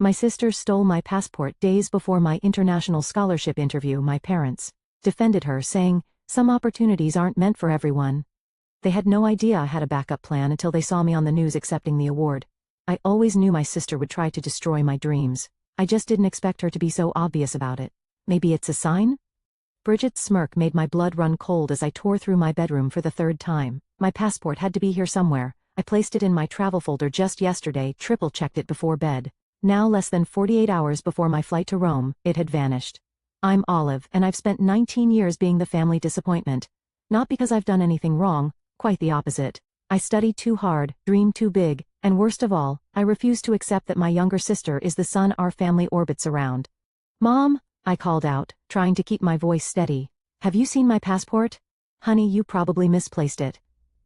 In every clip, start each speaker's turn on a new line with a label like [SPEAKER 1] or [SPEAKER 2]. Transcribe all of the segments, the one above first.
[SPEAKER 1] My sister stole my passport days before my international scholarship interview. My parents defended her, saying, some opportunities aren't meant for everyone. They had no idea I had a backup plan until they saw me on the news accepting the award. I always knew my sister would try to destroy my dreams. I just didn't expect her to be so obvious about it. Maybe it's a sign? Bridget's smirk made my blood run cold as I tore through my bedroom for the third time. My passport had to be here somewhere. I placed it in my travel folder just yesterday, triple-checked it before bed. Now, less than 48 hours before my flight to Rome, it had vanished. I'm Olive, and I've spent 19 years being the family disappointment. Not because I've done anything wrong, quite the opposite. I studied too hard, dreamed too big, and worst of all, I refused to accept that my younger sister is the sun our family orbits around. Mom, I called out, trying to keep my voice steady. Have you seen my passport? Honey, you probably misplaced it.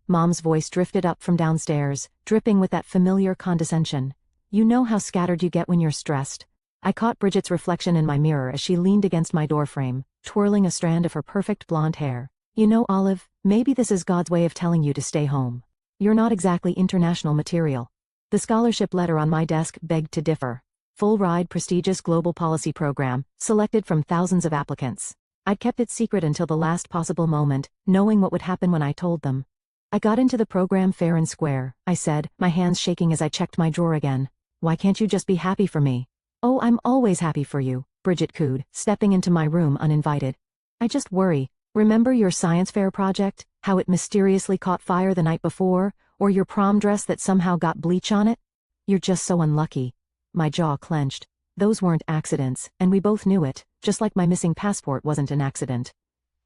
[SPEAKER 1] Mom's voice drifted up from downstairs, dripping with that familiar condescension. You know how scattered you get when you're stressed. I caught Bridget's reflection in my mirror as she leaned against my doorframe, twirling a strand of her perfect blonde hair. You know, Olive, maybe this is God's way of telling you to stay home. You're not exactly international material. The scholarship letter on my desk begged to differ. Full-ride prestigious global policy program, selected from thousands of applicants. I'd kept it secret until the last possible moment, knowing what would happen when I told them. I got into the program fair and square, I said, my hands shaking as I checked my drawer again. Why can't you just be happy for me? Oh, I'm always happy for you, Bridget cooed, stepping into my room uninvited. I just worry. Remember your science fair project, how it mysteriously caught fire the night before, or your prom dress that somehow got bleach on it? You're just so unlucky. My jaw clenched. Those weren't accidents, and we both knew it, just like my missing passport wasn't an accident.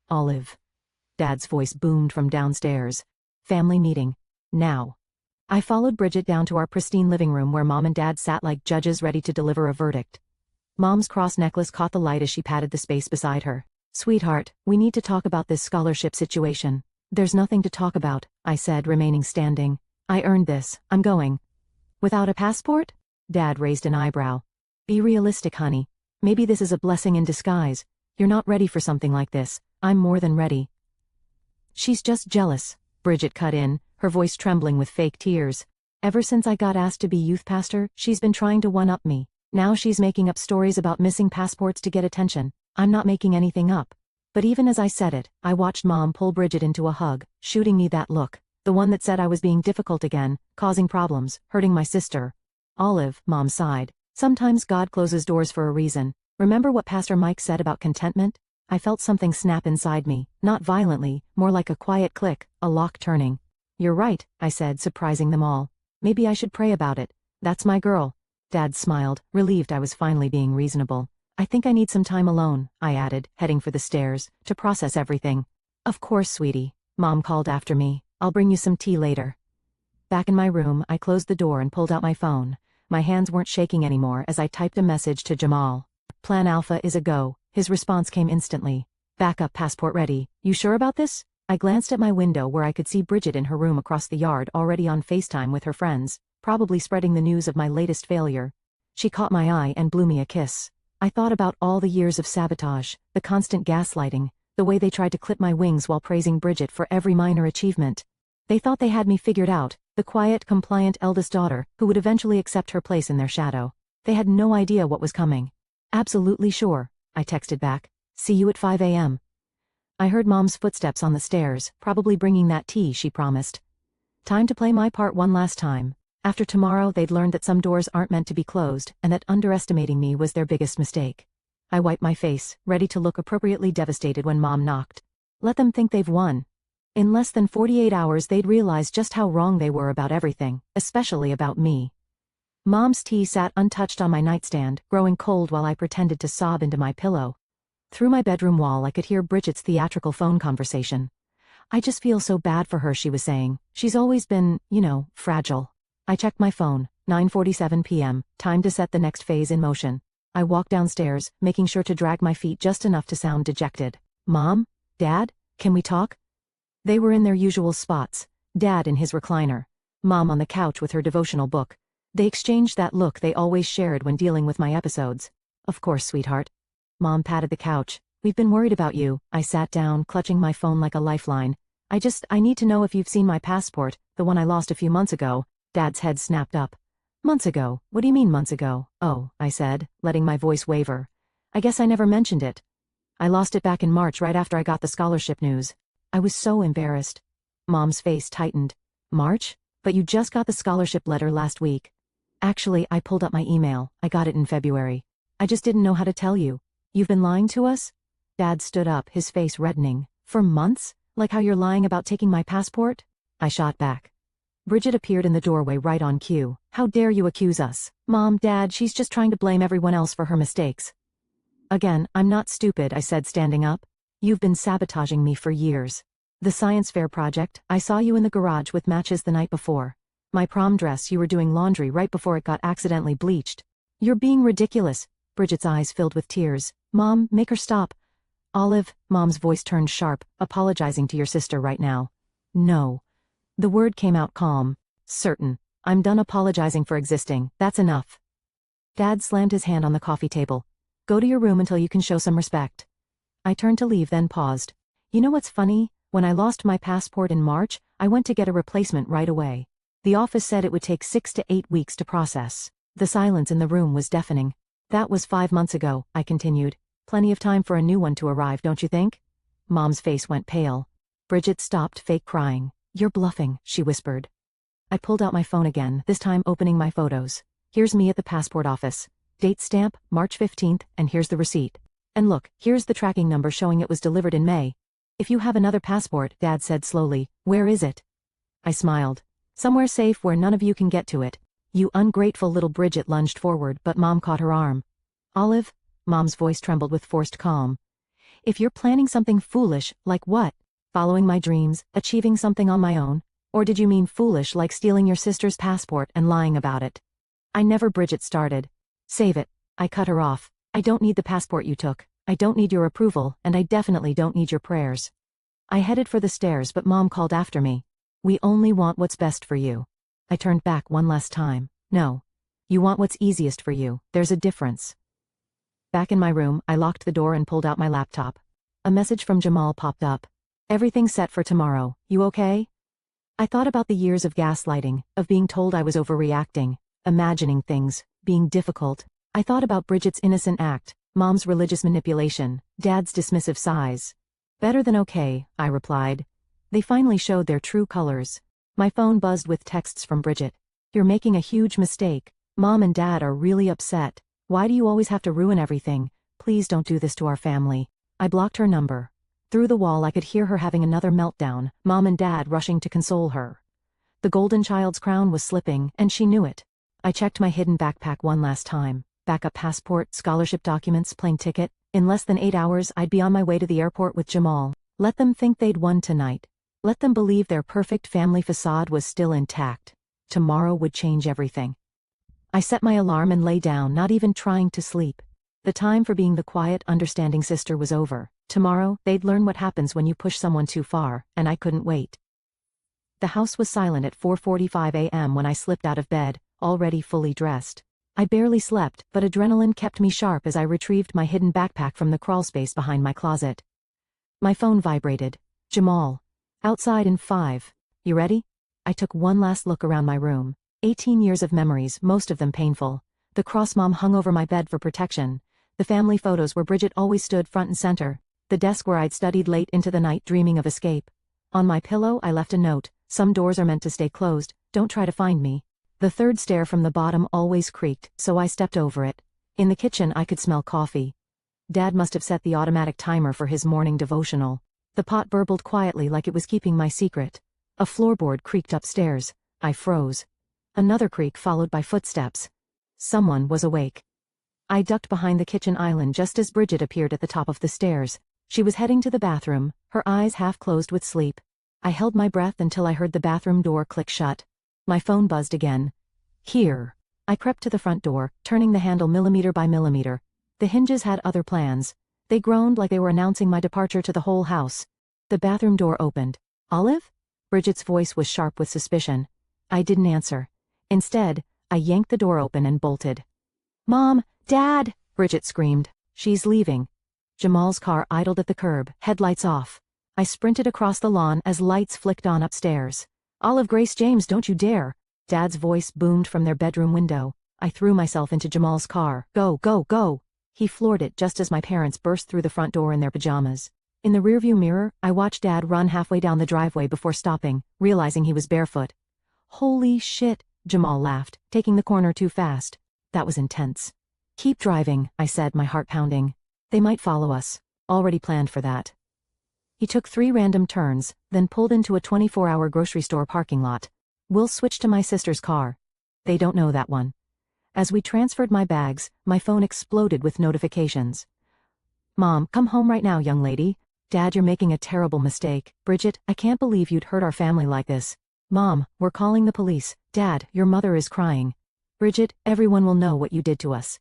[SPEAKER 1] Olive. Dad's voice boomed from downstairs. Family meeting. Now. I followed Bridget down to our pristine living room where Mom and Dad sat like judges ready to deliver a verdict. Mom's cross necklace caught the light as she patted the space beside her. Sweetheart, we need to talk about this scholarship situation. There's nothing to talk about, I said, remaining standing. I earned this, I'm going. Without a passport? Dad raised an eyebrow. Be realistic, honey. Maybe this is a blessing in disguise. You're not ready for something like this. I'm more than ready. She's just jealous, Bridget cut in, her voice trembling with fake tears. Ever since I got asked to be youth pastor, she's been trying to one-up me. Now she's making up stories about missing passports to get attention. I'm not making anything up. But even as I said it, I watched Mom pull Bridget into a hug, shooting me that look, the one that said I was being difficult again, causing problems, hurting my sister. Olive, Mom sighed. Sometimes God closes doors for a reason. Remember what Pastor Mike said about contentment? I felt something snap inside me, not violently, more like a quiet click, a lock turning. You're right, I said, surprising them all. Maybe I should pray about it. That's my girl. Dad smiled, relieved I was finally being reasonable. I think I need some time alone, I added, heading for the stairs, to process everything. Of course, sweetie, Mom called after me. I'll bring you some tea later. Back in my room, I closed the door and pulled out my phone. My hands weren't shaking anymore as I typed a message to Jamal. Plan Alpha is a go. His response came instantly. Backup passport ready. You sure about this? I glanced at my window where I could see Bridget in her room across the yard already on FaceTime with her friends, probably spreading the news of my latest failure. She caught my eye and blew me a kiss. I thought about all the years of sabotage, the constant gaslighting, the way they tried to clip my wings while praising Bridget for every minor achievement. They thought they had me figured out, the quiet, compliant eldest daughter who would eventually accept her place in their shadow. They had no idea what was coming. Absolutely sure, I texted back. See you at 5 a.m. I heard Mom's footsteps on the stairs, probably bringing that tea she promised. Time to play my part one last time. After tomorrow they'd learned that some doors aren't meant to be closed and that underestimating me was their biggest mistake. I wiped my face, ready to look appropriately devastated when Mom knocked. Let them think they've won. In less than 48 hours they'd realize just how wrong they were about everything, especially about me. Mom's tea sat untouched on my nightstand, growing cold while I pretended to sob into my pillow. Through my bedroom wall I could hear Bridget's theatrical phone conversation. I just feel so bad for her, she was saying. She's always been, fragile. I checked my phone, 9:47 p.m., time to set the next phase in motion. I walked downstairs, making sure to drag my feet just enough to sound dejected. Mom? Dad? Can we talk? They were in their usual spots, Dad in his recliner, Mom on the couch with her devotional book. They exchanged that look they always shared when dealing with my episodes. Of course, sweetheart. Mom patted the couch. We've been worried about you. I sat down, clutching my phone like a lifeline. I need to know if you've seen my passport, the one I lost a few months ago. Dad's head snapped up. Months ago. What do you mean months ago? Oh, I said, letting my voice waver. I guess I never mentioned it. I lost it back in March right after I got the scholarship news. I was so embarrassed. Mom's face tightened. March? But you just got the scholarship letter last week. Actually, I pulled up my email. I got it in February. I just didn't know how to tell you. You've been lying to us? Dad stood up, his face reddening. For months? Like how you're lying about taking my passport? I shot back. Bridget appeared in the doorway right on cue. How dare you accuse us? Mom, Dad, she's just trying to blame everyone else for her mistakes. Again, I'm not stupid, I said, standing up. You've been sabotaging me for years. The science fair project, I saw you in the garage with matches the night before. My prom dress, you were doing laundry right before it got accidentally bleached. You're being ridiculous. Bridget's eyes filled with tears. Mom, make her stop. Olive, Mom's voice turned sharp, apologizing to your sister right now. No. The word came out calm. Certain. I'm done apologizing for existing. That's enough. Dad slammed his hand on the coffee table. Go to your room until you can show some respect. I turned to leave, then paused. You know what's funny? When I lost my passport in March, I went to get a replacement right away. The office said it would take 6 to 8 weeks to process. The silence in the room was deafening. That was 5 months ago, I continued. Plenty of time for a new one to arrive, don't you think? Mom's face went pale. Bridget stopped fake crying. You're bluffing, she whispered. I pulled out my phone again, this time opening my photos. Here's me at the passport office. Date stamp, March 15th, and here's the receipt. And look, here's the tracking number showing it was delivered in May. If you have another passport, Dad said slowly, where is it? I smiled. Somewhere safe where none of you can get to it. You ungrateful little. Bridget lunged forward, but Mom caught her arm. Olive? Mom's voice trembled with forced calm. If you're planning something foolish, like what? Following my dreams, achieving something on my own? Or did you mean foolish like stealing your sister's passport and lying about it? I never. Bridget started. Save it. I cut her off. I don't need the passport you took. I don't need your approval, and I definitely don't need your prayers. I headed for the stairs, but Mom called after me. We only want what's best for you. I turned back one last time. No. You want what's easiest for you. There's a difference. Back in my room, I locked the door and pulled out my laptop. A message from Jamal popped up. Everything's set for tomorrow. You okay? I thought about the years of gaslighting, of being told I was overreacting, imagining things, being difficult. I thought about Bridget's innocent act, Mom's religious manipulation, Dad's dismissive sighs. Better than okay, I replied. They finally showed their true colors. My phone buzzed with texts from Bridget. You're making a huge mistake. Mom and Dad are really upset. Why do you always have to ruin everything? Please don't do this to our family. I blocked her number. Through the wall I could hear her having another meltdown, Mom and Dad rushing to console her. The golden child's crown was slipping, and she knew it. I checked my hidden backpack one last time. Backup passport, scholarship documents, plane ticket. In less than 8 hours I'd be on my way to the airport with Jamal. Let them think they'd won tonight. Let them believe their perfect family facade was still intact. Tomorrow would change everything. I set my alarm and lay down, not even trying to sleep. The time for being the quiet, understanding sister was over. Tomorrow, they'd learn what happens when you push someone too far, and I couldn't wait. The house was silent at 4:45 a.m. when I slipped out of bed, already fully dressed. I barely slept, but adrenaline kept me sharp as I retrieved my hidden backpack from the crawlspace behind my closet. My phone vibrated. Jamal. Outside in 5. You ready? I took one last look around my room. 18 years of memories, most of them painful. The cross Mom hung over my bed for protection. The family photos where Bridget always stood front and center. The desk where I'd studied late into the night dreaming of escape. On my pillow I left a note. Some doors are meant to stay closed. Don't try to find me. The third stair from the bottom always creaked, so I stepped over it. In the kitchen I could smell coffee. Dad must have set the automatic timer for his morning devotional. The pot burbled quietly like it was keeping my secret. A floorboard creaked upstairs. I froze. Another creak followed by footsteps. Someone was awake. I ducked behind the kitchen island just as Bridget appeared at the top of the stairs. She was heading to the bathroom, her eyes half closed with sleep. I held my breath until I heard the bathroom door click shut. My phone buzzed again. Here. I crept to the front door, turning the handle millimeter by millimeter. The hinges had other plans. They groaned like they were announcing my departure to the whole house. The bathroom door opened. Olive? Bridget's voice was sharp with suspicion. I didn't answer. Instead, I yanked the door open and bolted. Mom! Dad! Bridget screamed. She's leaving. Jamal's car idled at the curb, headlights off. I sprinted across the lawn as lights flicked on upstairs. Olive Grace James, don't you dare! Dad's voice boomed from their bedroom window. I threw myself into Jamal's car. Go, go, go! He floored it just as my parents burst through the front door in their pajamas. In the rearview mirror, I watched Dad run halfway down the driveway before stopping, realizing he was barefoot. Holy shit, Jamal laughed, taking the corner too fast. That was intense. Keep driving, I said, my heart pounding. They might follow us. Already planned for that. He took 3 random turns, then pulled into a 24-hour grocery store parking lot. We'll switch to my sister's car. They don't know that one. As we transferred my bags, my phone exploded with notifications. Mom, come home right now, young lady. Dad, you're making a terrible mistake. Bridget, I can't believe you'd hurt our family like this. Mom, we're calling the police. Dad, your mother is crying. Bridget, everyone will know what you did to us.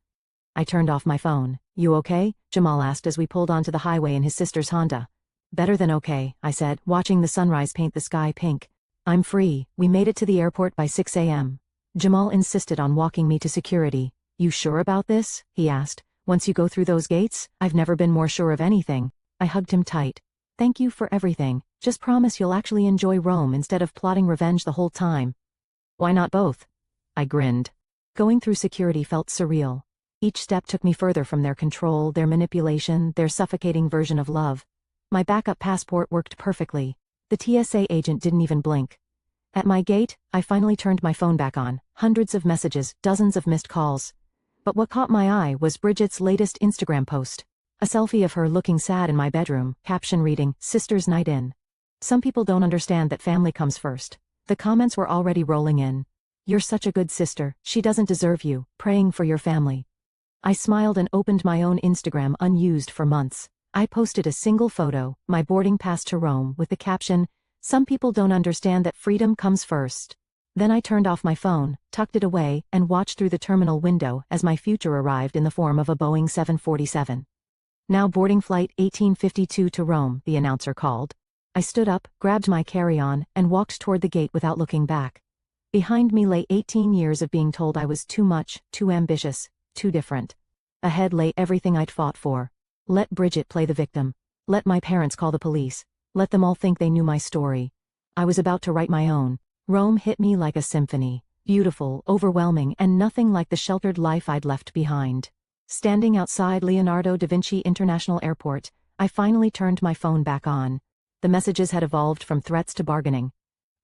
[SPEAKER 1] I turned off my phone. You okay? Jamal asked as we pulled onto the highway in his sister's Honda. Better than okay, I said, watching the sunrise paint the sky pink. I'm free. We made it to the airport by 6 a.m. Jamal insisted on walking me to security. You sure about this? He asked. Once you go through those gates, I've never been more sure of anything. I hugged him tight. Thank you for everything. Just promise you'll actually enjoy Rome instead of plotting revenge the whole time. Why not both? I grinned. Going through security felt surreal. Each step took me further from their control, their manipulation, their suffocating version of love. My backup passport worked perfectly. The TSA agent didn't even blink. At my gate, I finally turned my phone back on. Hundreds of messages, dozens of missed calls. But what caught my eye was Bridget's latest Instagram post. A selfie of her looking sad in my bedroom, caption reading, Sister's Night In. Some people don't understand that family comes first. The comments were already rolling in. You're such a good sister, she doesn't deserve you, praying for your family. I smiled and opened my own Instagram unused for months. I posted a single photo, my boarding pass to Rome, with the caption, Some people don't understand that freedom comes first. Then I turned off my phone, tucked it away, and watched through the terminal window as my future arrived in the form of a Boeing 747. Now boarding flight 1852 to Rome, the announcer called. I stood up, grabbed my carry-on, and walked toward the gate without looking back. Behind me lay 18 years of being told I was too much, too ambitious, too different. Ahead lay everything I'd fought for. Let Bridget play the victim. Let my parents call the police. Let them all think they knew my story. I was about to write my own. Rome hit me like a symphony. Beautiful, overwhelming, and nothing like the sheltered life I'd left behind. Standing outside Leonardo da Vinci International Airport, I finally turned my phone back on. The messages had evolved from threats to bargaining.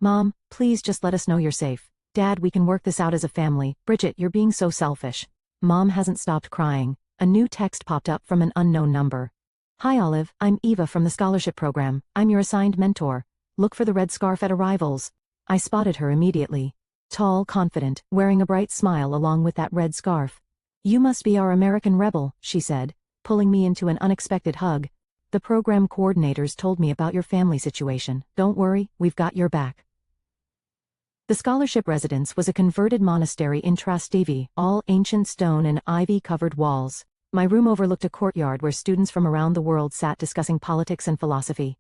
[SPEAKER 1] Mom, please just let us know you're safe. Dad, we can work this out as a family. Bridget, you're being so selfish. Mom hasn't stopped crying. A new text popped up from an unknown number. Hi Olive, I'm Eva from the scholarship program. I'm your assigned mentor. Look for the red scarf at arrivals. I spotted her immediately. Tall, confident, wearing a bright smile along with that red scarf. You must be our American rebel, she said, pulling me into an unexpected hug. The program coordinators told me about your family situation. Don't worry, we've got your back. The scholarship residence was a converted monastery in Trastevere, all ancient stone and ivy-covered walls. My room overlooked a courtyard where students from around the world sat discussing politics and philosophy.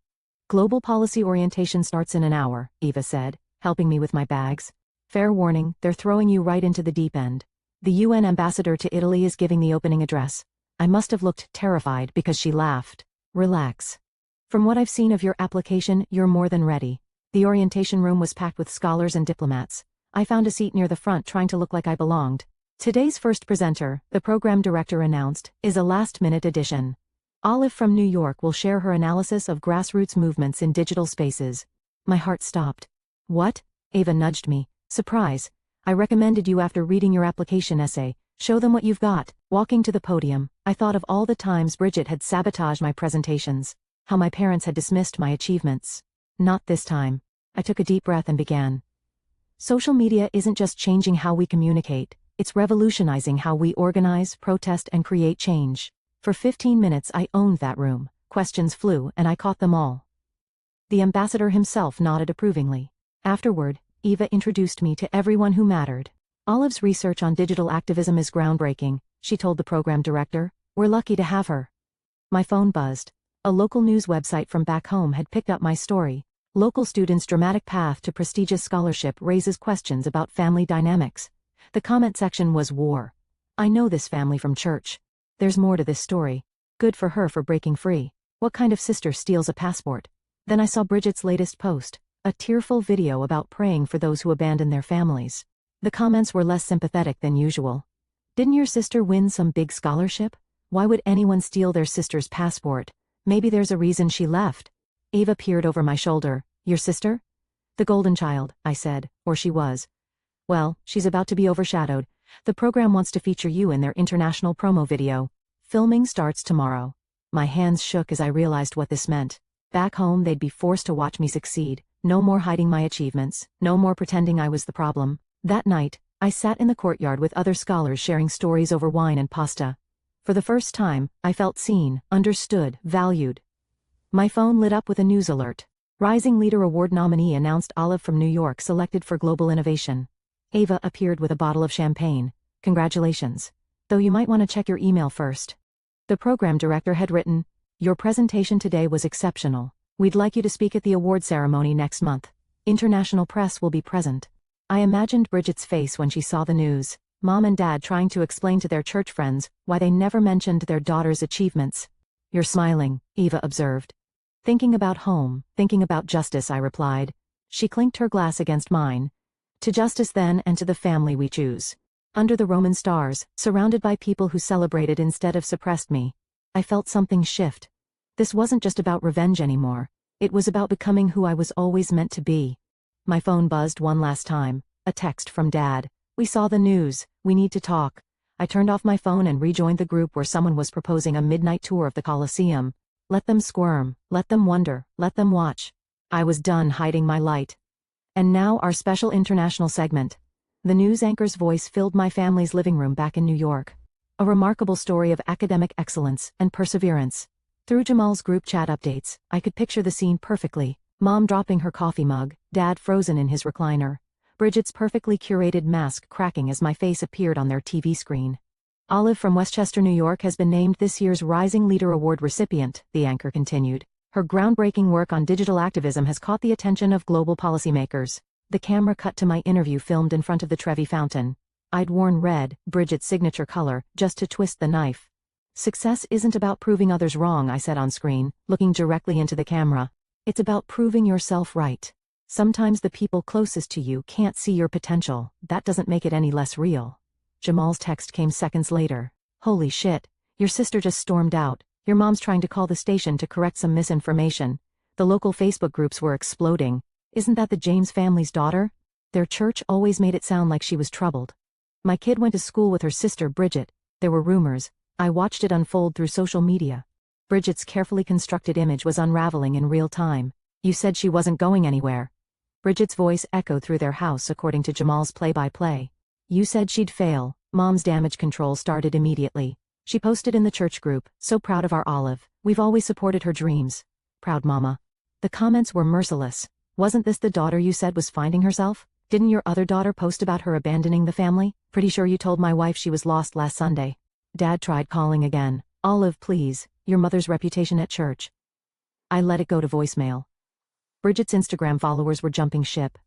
[SPEAKER 1] Global policy orientation starts in an hour, Eva said, helping me with my bags. Fair warning, they're throwing you right into the deep end. The UN ambassador to Italy is giving the opening address. I must have looked terrified because she laughed. Relax. From what I've seen of your application, you're more than ready. The orientation room was packed with scholars and diplomats. I found a seat near the front trying to look like I belonged. Today's first presenter, the program director announced, is a last-minute addition. Olive from New York will share her analysis of grassroots movements in digital spaces. My heart stopped. What? Eva nudged me. Surprise. I recommended you after reading your application essay. Show them what you've got. Walking to the podium, I thought of all the times Bridget had sabotaged my presentations. How my parents had dismissed my achievements. Not this time. I took a deep breath and began. Social media isn't just changing how we communicate. It's revolutionizing how we organize, protest, and create change. For 15 minutes I owned that room. Questions flew, and I caught them all. The ambassador himself nodded approvingly. Afterward, Eva introduced me to everyone who mattered. Olive's research on digital activism is groundbreaking, she told the program director. We're lucky to have her. My phone buzzed. A local news website from back home had picked up my story. Local students' dramatic path to prestigious scholarship raises questions about family dynamics. The comment section was war. I know this family from church. There's more to this story. Good for her for breaking free. What kind of sister steals a passport? Then I saw Bridget's latest post, a tearful video about praying for those who abandon their families. The comments were less sympathetic than usual. Didn't your sister win some big scholarship? Why would anyone steal their sister's passport? Maybe there's a reason she left. Ava peered over my shoulder. Your sister? The golden child, I said, or she was. Well, she's about to be overshadowed. The program wants to feature you in their international promo video. Filming starts tomorrow. My hands shook as I realized what this meant. Back home they'd be forced to watch me succeed. No more hiding my achievements, no more pretending I was the problem. That night, I sat in the courtyard with other scholars sharing stories over wine and pasta. For the first time, I felt seen, understood, valued. My phone lit up with a news alert. Rising Leader Award nominee announced Olive from New York selected for global innovation. Ava appeared with a bottle of champagne. Congratulations. Though you might want to check your email first. The program director had written, your presentation today was exceptional. We'd like you to speak at the award ceremony next month. International press will be present. I imagined Bridget's face when she saw the news. Mom and Dad trying to explain to their church friends why they never mentioned their daughter's achievements. You're smiling, Eva observed. Thinking about home, thinking about justice, I replied. She clinked her glass against mine. To justice then, and to the family we choose. Under the Roman stars, surrounded by people who celebrated instead of suppressed me, I felt something shift. This wasn't just about revenge anymore. It was about becoming who I was always meant to be. My phone buzzed one last time. A text from Dad. We saw the news. We need to talk. I turned off my phone and rejoined the group where someone was proposing a midnight tour of the Colosseum. Let them squirm. Let them wonder. Let them watch. I was done hiding my light. And now our special international segment. The news anchor's voice filled my family's living room back in New York. A remarkable story of academic excellence and perseverance. Through Jamal's group chat updates, I could picture the scene perfectly. Mom dropping her coffee mug, Dad frozen in his recliner. Bridget's perfectly curated mask cracking as my face appeared on their TV screen. Olive from Westchester, New York has been named this year's Rising Leader Award recipient, the anchor continued. Her groundbreaking work on digital activism has caught the attention of global policymakers. The camera cut to my interview filmed in front of the Trevi Fountain. I'd worn red, Bridget's signature color, just to twist the knife. Success isn't about proving others wrong, I said on screen, looking directly into the camera. It's about proving yourself right. Sometimes the people closest to you can't see your potential. That doesn't make it any less real. Jamal's text came seconds later. Holy shit. Your sister just stormed out. Your mom's trying to call the station to correct some misinformation. The local Facebook groups were exploding. Isn't that the James family's daughter? Their church always made it sound like she was troubled. My kid went to school with her sister Bridget. There were rumors. I watched it unfold through social media. Bridget's carefully constructed image was unraveling in real time. You said she wasn't going anywhere. Bridget's voice echoed through their house according to Jamal's play-by-play. You said she'd fail. Mom's damage control started immediately. She posted in the church group, so proud of our Olive. We've always supported her dreams. Proud mama. The comments were merciless. Wasn't this the daughter you said was finding herself? Didn't your other daughter post about her abandoning the family? Pretty sure you told my wife she was lost last Sunday. Dad tried calling again. Olive, please. Your mother's reputation at church. I let it go to voicemail. Bridget's Instagram followers were jumping ship.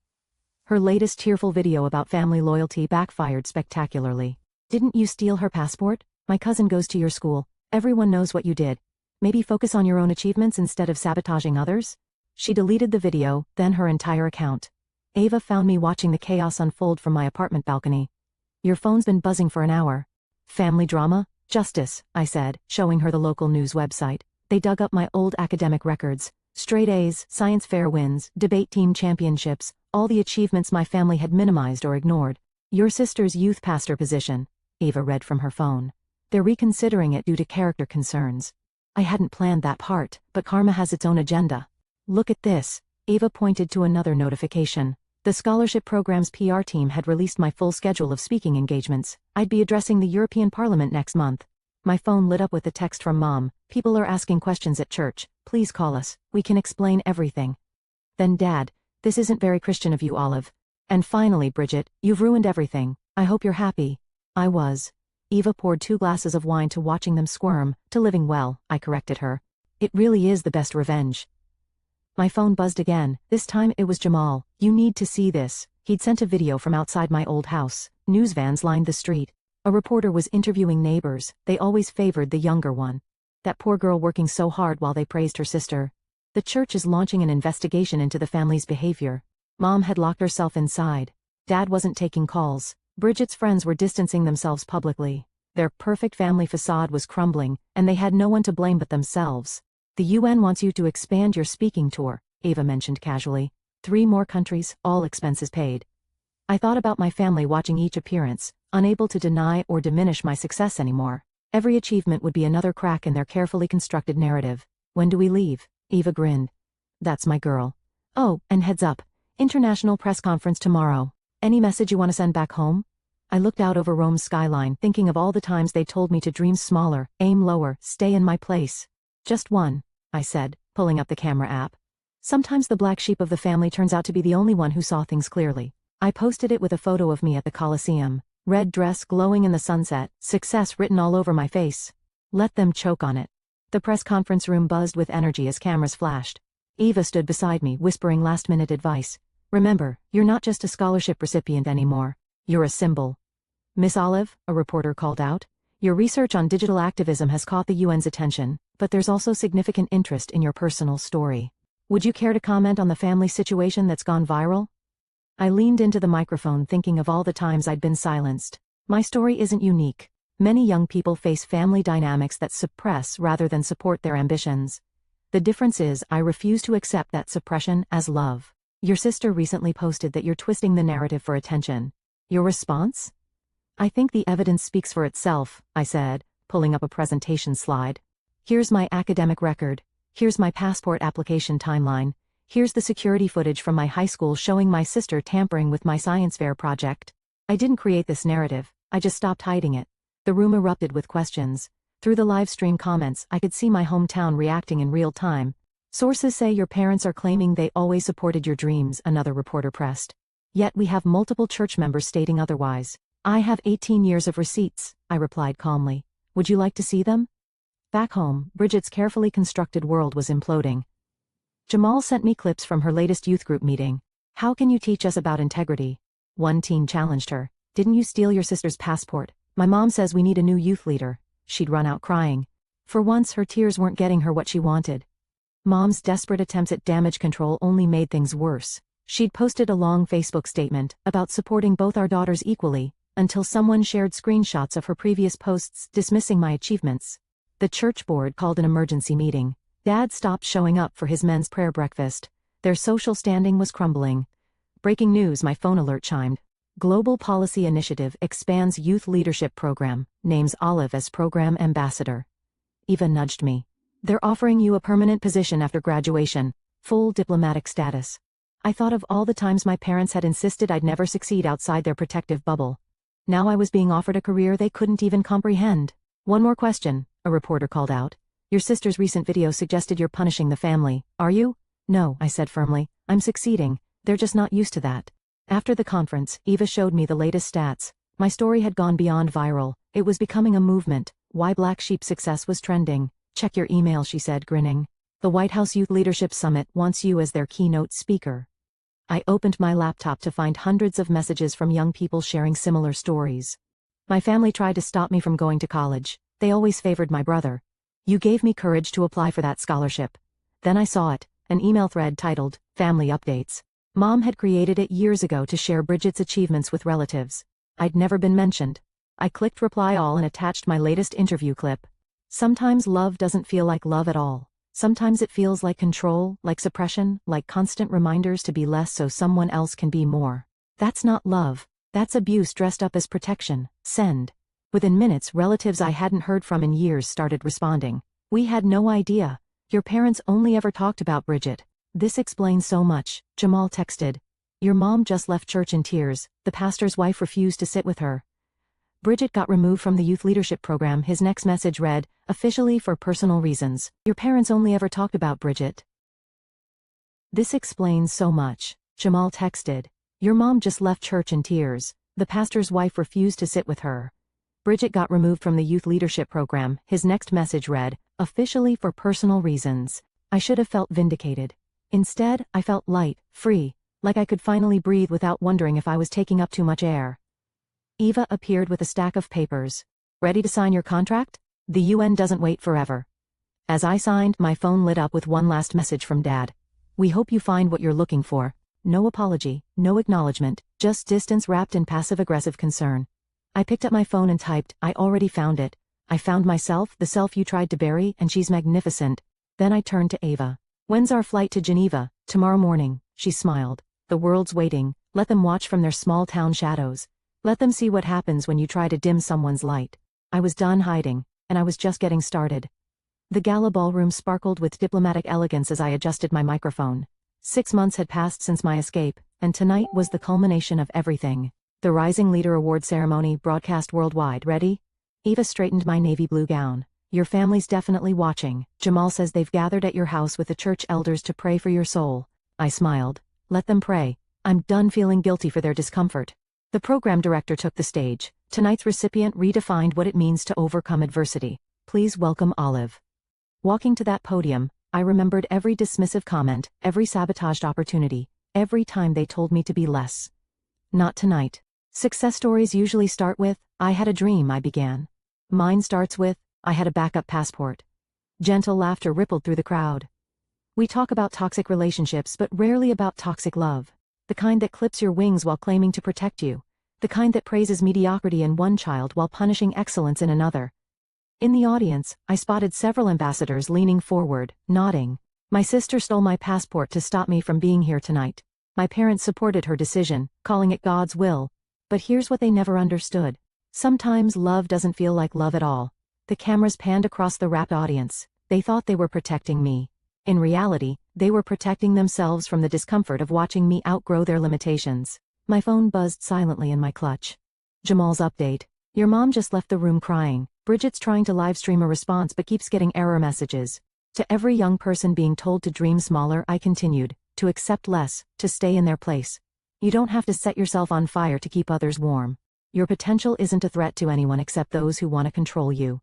[SPEAKER 1] Her latest tearful video about family loyalty backfired spectacularly. Didn't you steal her passport? My cousin goes to your school. Everyone knows what you did. Maybe focus on your own achievements instead of sabotaging others? She deleted the video, then her entire account. Ava found me watching the chaos unfold from my apartment balcony. Your phone's been buzzing for an hour. Family drama? Justice, I said, showing her the local news website. They dug up my old academic records. Straight A's, science fair wins, debate team championships, all the achievements my family had minimized or ignored. Your sister's youth pastor position. Ava read from her phone. They're reconsidering it due to character concerns. I hadn't planned that part, but karma has its own agenda. Look at this. Ava pointed to another notification. The scholarship program's PR team had released my full schedule of speaking engagements. I'd be addressing the European Parliament next month. My phone lit up with a text from Mom. People are asking questions at church. Please call us. We can explain everything. Then Dad. This isn't very Christian of you, Olive. And finally, Bridget, you've ruined everything. I hope you're happy. I was. Eva poured 2 glasses of wine to watching them squirm, to living well, I corrected her. It really is the best revenge. My phone buzzed again. This time it was Jamal. You need to see this. He'd sent a video from outside my old house. News vans lined the street. A reporter was interviewing neighbors. They always favored the younger one. That poor girl working so hard while they praised her sister. The church is launching an investigation into the family's behavior. Mom had locked herself inside. Dad wasn't taking calls. Bridget's friends were distancing themselves publicly. Their perfect family facade was crumbling, and they had no one to blame but themselves. The UN wants you to expand your speaking tour, Ava mentioned casually. 3 more countries, all expenses paid. I thought about my family watching each appearance, unable to deny or diminish my success anymore. Every achievement would be another crack in their carefully constructed narrative. When do we leave? Eva grinned. That's my girl. Oh, and heads up. International press conference tomorrow. Any message you want to send back home? I looked out over Rome's skyline, thinking of all the times they told me to dream smaller, aim lower, stay in my place. Just one, I said, pulling up the camera app. Sometimes the black sheep of the family turns out to be the only one who saw things clearly. I posted it with a photo of me at the Colosseum. Red dress glowing in the sunset, success written all over my face. Let them choke on it. The press conference room buzzed with energy as cameras flashed. Eva stood beside me, whispering last-minute advice. Remember, you're not just a scholarship recipient anymore. You're a symbol. Miss Olive, a reporter called out, your research on digital activism has caught the UN's attention, but there's also significant interest in your personal story. Would you care to comment on the family situation that's gone viral? I leaned into the microphone thinking of all the times I'd been silenced. My story isn't unique. Many young people face family dynamics that suppress rather than support their ambitions. The difference is I refuse to accept that suppression as love. Your sister recently posted that you're twisting the narrative for attention. Your response? I think the evidence speaks for itself, I said, pulling up a presentation slide. Here's my academic record. Here's my passport application timeline. Here's the security footage from my high school showing my sister tampering with my science fair project. I didn't create this narrative, I just stopped hiding it. The room erupted with questions. Through the live stream comments, I could see my hometown reacting in real time. Sources say your parents are claiming they always supported your dreams, another reporter pressed. Yet we have multiple church members stating otherwise. I have 18 years of receipts, I replied calmly. Would you like to see them? Back home, Bridget's carefully constructed world was imploding. Jamal sent me clips from her latest youth group meeting. How can you teach us about integrity? One teen challenged her. Didn't you steal your sister's passport? My mom says we need a new youth leader. She'd run out crying. For once, her tears weren't getting her what she wanted. Mom's desperate attempts at damage control only made things worse. She'd posted a long Facebook statement about supporting both our daughters equally, until someone shared screenshots of her previous posts dismissing my achievements. The church board called an emergency meeting. Dad stopped showing up for his men's prayer breakfast. Their social standing was crumbling. Breaking news, my phone alert chimed. Global Policy Initiative expands youth leadership program, names Olive as program ambassador. Eva nudged me. They're offering you a permanent position after graduation, full diplomatic status. I thought of all the times my parents had insisted I'd never succeed outside their protective bubble. Now I was being offered a career they couldn't even comprehend. One more question, a reporter called out. Your sister's recent video suggested you're punishing the family, are you? No, I said firmly. I'm succeeding. They're just not used to that. After the conference, Eva showed me the latest stats. My story had gone beyond viral. It was becoming a movement. Why Black Sheep success was trending. Check your email, she said, grinning. The White House Youth Leadership Summit wants you as their keynote speaker. I opened my laptop to find hundreds of messages from young people sharing similar stories. My family tried to stop me from going to college. They always favored my brother. You gave me courage to apply for that scholarship. Then I saw it, an email thread titled, Family Updates. Mom had created it years ago to share Bridget's achievements with relatives. I'd never been mentioned. I clicked reply all and attached my latest interview clip. Sometimes love doesn't feel like love at all. Sometimes it feels like control, like suppression, like constant reminders to be less so someone else can be more. That's not love. That's abuse dressed up as protection. Send. Within minutes, relatives I hadn't heard from in years started responding. We had no idea. Your parents only ever talked about Bridget. This explains so much, Jamal texted. Your mom just left church in tears. The pastor's wife refused to sit with her. Bridget got removed from the youth leadership program. His next message read, officially for personal reasons. Your parents only ever talked about Bridget. This explains so much, Jamal texted. Your mom just left church in tears. The pastor's wife refused to sit with her. Bridget got removed from the youth leadership program. His next message read, officially for personal reasons. I should have felt vindicated. Instead, I felt light, free, like I could finally breathe without wondering if I was taking up too much air. Eva appeared with a stack of papers. Ready to sign your contract? The UN doesn't wait forever. As I signed, my phone lit up with one last message from Dad. We hope you find what you're looking for. no apology, no acknowledgement, just distance wrapped in passive-aggressive concern. I picked up my phone and typed, "I already found it. I found myself, the self you tried to bury, and she's magnificent." Then I turned to Ava. "When's our flight to Geneva?" "Tomorrow morning," she smiled. "The world's waiting. Let them watch from their small-town shadows. Let them see what happens when you try to dim someone's light." I was done hiding, and I was just getting started. The gala ballroom sparkled with diplomatic elegance as I adjusted my microphone. 6 months had passed since my escape, and tonight was the culmination of everything. The Rising Leader Award ceremony broadcast worldwide. "Ready?" Eva straightened my navy blue gown. "Your family's definitely watching. Jamal says they've gathered at your house with the church elders to pray for your soul." I smiled. "Let them pray. I'm done feeling guilty for their discomfort." The program director took the stage. Tonight's recipient redefined what it means to overcome adversity. Please welcome Olive. Walking to that podium, I remembered every dismissive comment, every sabotaged opportunity, every time they told me to be less. Not tonight. Success stories usually start with, "I had a dream," I began. Mine starts with, "I had a backup passport." Gentle laughter rippled through the crowd. We talk about toxic relationships but rarely about toxic love. The kind that clips your wings while claiming to protect you. The kind that praises mediocrity in one child while punishing excellence in another. In the audience, I spotted several ambassadors leaning forward, nodding. My sister stole my passport to stop me from being here tonight. My parents supported her decision, calling it God's will. But here's what they never understood. Sometimes love doesn't feel like love at all. The cameras panned across the rapt audience. They thought they were protecting me. In reality, they were protecting themselves from the discomfort of watching me outgrow their limitations. My phone buzzed silently in my clutch. Jamal's update. "Your mom just left the room crying. Bridget's trying to livestream a response but keeps getting error messages." To every young person being told to dream smaller, I continued, to accept less, to stay in their place. You don't have to set yourself on fire to keep others warm. Your potential isn't a threat to anyone except those who want to control you.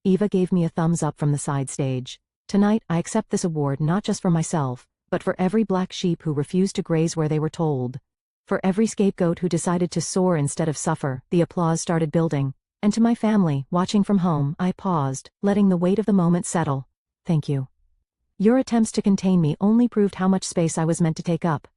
[SPEAKER 1] Eva gave me a thumbs up from the side stage. Tonight, I accept this award not just for myself, but for every black sheep who refused to graze where they were told. For every scapegoat who decided to soar instead of suffer. The applause started building. And to my family, watching from home, I paused, letting the weight of the moment settle. Thank you. Your attempts to contain me only proved how much space I was meant to take up.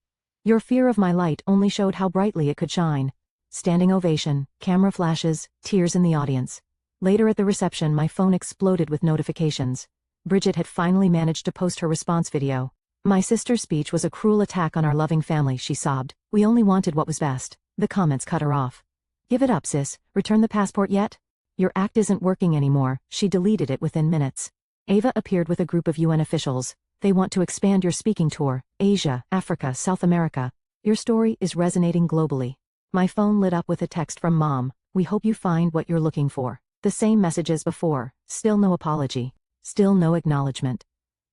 [SPEAKER 1] Your fear of my light only showed how brightly it could shine. Standing ovation, camera flashes, tears in the audience. Later at the reception, my phone exploded with notifications. Bridget had finally managed to post her response video. "My sister's speech was a cruel attack on our loving family," she sobbed. "We only wanted what was best." The comments cut her off. "Give it up, sis. Return the passport yet? Your act isn't working anymore." She deleted it within minutes. Ava appeared with a group of UN officials. "They want to expand your speaking tour, Asia, Africa, South America. Your story is resonating globally." My phone lit up with a text from Mom. "We hope you find what you're looking for." The same message as before. Still no apology. Still no acknowledgement.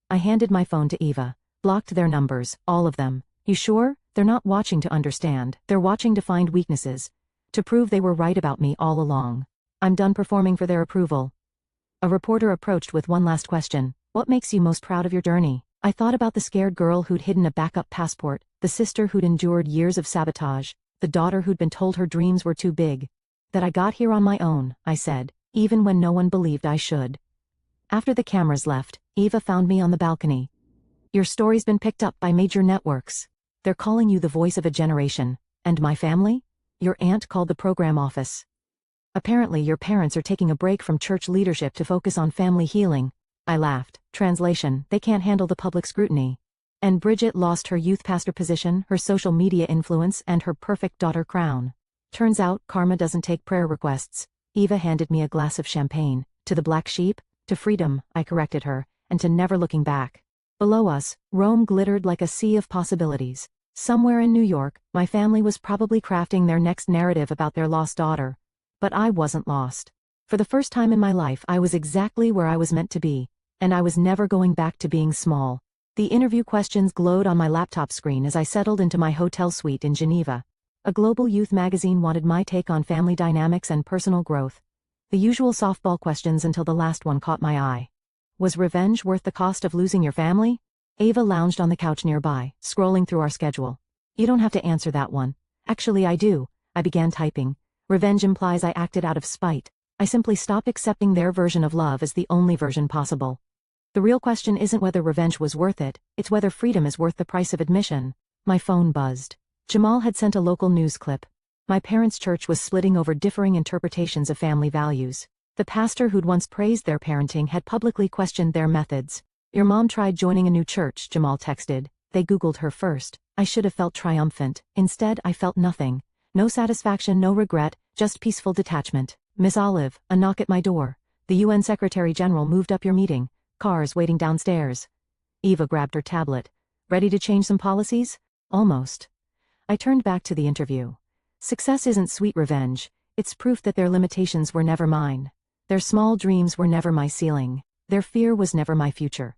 [SPEAKER 1] I handed my phone to Eva. "Blocked their numbers, all of them." "You sure? They're not watching to understand. They're watching to find weaknesses. To prove they were right about me all along. I'm done performing for their approval." A reporter approached with one last question. "What makes you most proud of your journey?" I thought about the scared girl who'd hidden a backup passport, the sister who'd endured years of sabotage, the daughter who'd been told her dreams were too big. "That I got here on my own," I said, even when no one believed I should. After the cameras left, Eva found me on the balcony. "Your story's been picked up by major networks. They're calling you the voice of a generation. And my family? Your aunt called the program office. Apparently your parents are taking a break from church leadership to focus on family healing." I laughed. Translation: "They can't handle the public scrutiny." And Bridget lost her youth pastor position, her social media influence, and her perfect daughter crown. Turns out, karma doesn't take prayer requests. Eva handed me a glass of champagne. "To the black sheep, to freedom," I corrected her, "and to never looking back." Below us, Rome glittered like a sea of possibilities. Somewhere in New York, my family was probably crafting their next narrative about their lost daughter. But I wasn't lost. For the first time in my life, I was exactly where I was meant to be, and I was never going back to being small. The interview questions glowed on my laptop screen as I settled into my hotel suite in Geneva. A global youth magazine wanted my take on family dynamics and personal growth. The usual softball questions until the last one caught my eye. Was revenge worth the cost of losing your family? Ava lounged on the couch nearby, scrolling through our schedule. "You don't have to answer that one." "Actually I do." I began typing. "Revenge implies I acted out of spite. I simply stopped accepting their version of love as the only version possible. The real question isn't whether revenge was worth it, it's whether freedom is worth the price of admission." My phone buzzed. Jamal had sent a local news clip. My parents' church was splitting over differing interpretations of family values. The pastor who'd once praised their parenting had publicly questioned their methods. Your mom tried joining a new church, Jamal texted. They Googled her first. I should have felt triumphant. Instead, I felt nothing. No satisfaction, no regret, just peaceful detachment. Miss Olive, a knock at my door. The UN Secretary General moved up your meeting. Cars waiting downstairs. Eva grabbed her tablet. Ready to change some policies? Almost. I turned back to the interview. Success isn't sweet revenge. It's proof that their limitations were never mine. Their small dreams were never my ceiling. Their fear was never my future.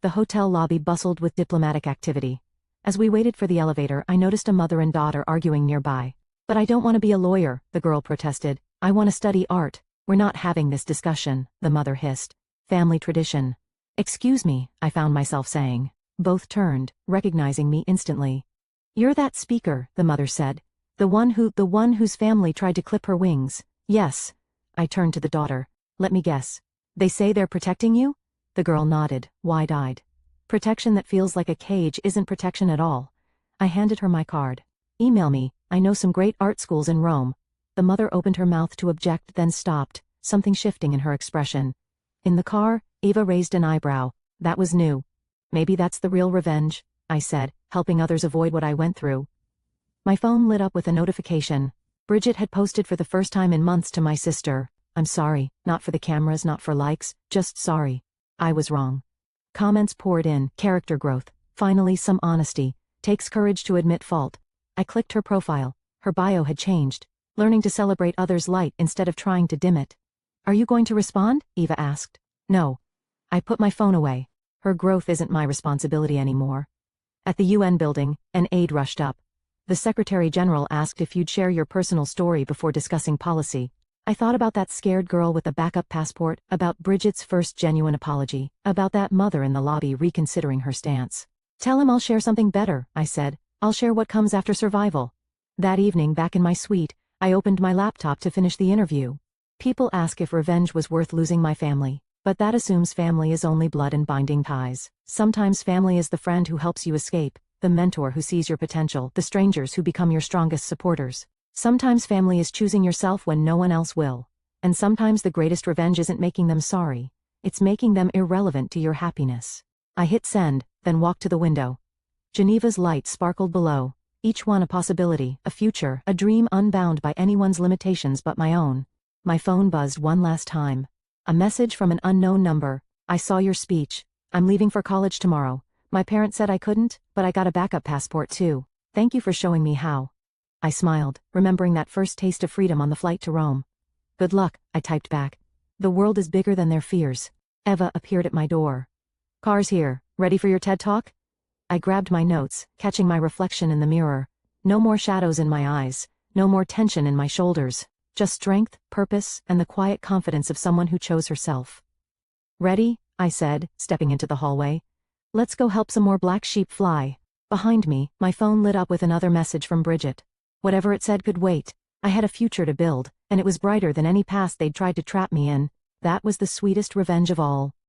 [SPEAKER 1] The hotel lobby bustled with diplomatic activity. As we waited for the elevator, I noticed a mother and daughter arguing nearby. But I don't want to be a lawyer, the girl protested. I want to study art. We're not having this discussion, the mother hissed. Family tradition. Excuse me, I found myself saying. Both turned, recognizing me instantly. You're that speaker, the mother said. The one whose family tried to clip her wings. Yes. I turned to the daughter. Let me guess. They say they're protecting you? The girl nodded, wide-eyed. Protection that feels like a cage isn't protection at all. I handed her my card. Email me, I know some great art schools in Rome. The mother opened her mouth to object, then stopped, something shifting in her expression. In the car, Eva raised an eyebrow. That was new. Maybe that's the real revenge, I said, helping others avoid what I went through. My phone lit up with a notification. Bridget had posted for the first time in months to my sister. I'm sorry, not for the cameras, not for likes, just sorry. I was wrong. Comments poured in, character growth, finally some honesty, takes courage to admit fault. I clicked her profile. Her bio had changed, learning to celebrate others' light instead of trying to dim it. Are you going to respond? Eva asked. No. I put my phone away. Her growth isn't my responsibility anymore. At the UN building, an aide rushed up. The Secretary General asked if you'd share your personal story before discussing policy. I thought about that scared girl with a backup passport, about Bridget's first genuine apology, about that mother in the lobby reconsidering her stance. Tell him I'll share something better, I said. I'll share what comes after survival. That evening, back in my suite, I opened my laptop to finish the interview. People ask if revenge was worth losing my family, but that assumes family is only blood and binding ties. Sometimes family is the friend who helps you escape, the mentor who sees your potential, the strangers who become your strongest supporters. Sometimes family is choosing yourself when no one else will. And sometimes the greatest revenge isn't making them sorry. It's making them irrelevant to your happiness. I hit send, then walked to the window. Geneva's light sparkled below, each one a possibility, a future, a dream unbound by anyone's limitations but my own. My phone buzzed one last time. A message from an unknown number. I saw your speech. I'm leaving for college tomorrow. My parents said I couldn't, but I got a backup passport too. Thank you for showing me how. I smiled, remembering that first taste of freedom on the flight to Rome. Good luck, I typed back. The world is bigger than their fears. Eva appeared at my door. Car's here, ready for your TED Talk? I grabbed my notes, catching my reflection in the mirror. No more shadows in my eyes, no more tension in my shoulders. Just strength, purpose, and the quiet confidence of someone who chose herself. Ready? I said, stepping into the hallway. Let's go help some more black sheep fly. Behind me, my phone lit up with another message from Bridget. Whatever it said could wait. I had a future to build, and it was brighter than any past they'd tried to trap me in. That was the sweetest revenge of all.